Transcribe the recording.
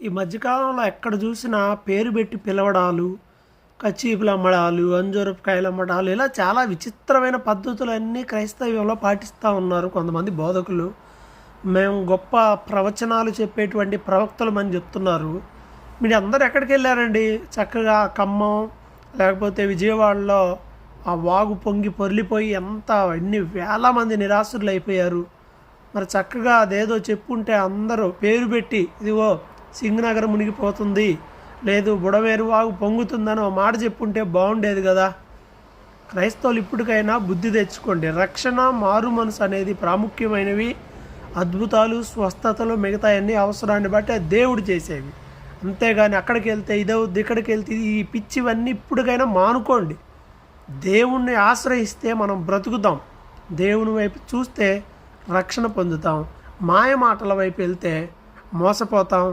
ఈ మధ్యకాలంలో ఎక్కడ చూసినా పేరు పెట్టి పిలవడాలు, కచ్చీపులు అమ్మడాలు, అంజూరపు అమ్మడాలు, ఇలా చాలా విచిత్రమైన పద్ధతులన్నీ క్రైస్తవ్యంలో పాటిస్తూ ఉన్నారు కొంతమంది బోధకులు. మేము గొప్ప ప్రవచనాలు చెప్పేటువంటి ప్రవక్తలమని చెప్తున్నారు. మీరు అందరు ఎక్కడికి వెళ్ళారండి? చక్కగా ఖమ్మం లేకపోతే విజయవాడలో ఆ వాగు పొంగి పొర్లిపోయి ఎన్ని వేల మంది నిరాశ్రులు అయిపోయారు. మరి చక్కగా అదేదో చెప్పుంటే అందరూ పేరు పెట్టి, ఇదిగో సింగనగర్ మునిగిపోతుంది, లేదు బుడమేరు వాగు పొంగుతుందని ఒక మాట చెప్పుంటే బాగుండేది కదా. క్రైస్తవులు ఇప్పటికైనా బుద్ధి తెచ్చుకోండి. రక్షణ, మారు మనసు అనేది ప్రాముఖ్యమైనవి. అద్భుతాలు, స్వస్థతలు మిగతాయన్నీ అవసరాన్ని బట్టి దేవుడు చేసేవి. అంతేగాని అక్కడికి వెళ్తే ఇదవుద్ది, ఇక్కడికి వెళ్తే ఈ పిచ్చివన్నీ ఇప్పటికైనా మానుకోండి. దేవుణ్ణి ఆశ్రయిస్తే మనం బ్రతుకుతాం. దేవుని వైపు చూస్తే రక్షణ పొందుతాం. మాయ మాటల వైపు వెళ్తే మోసపోతాం.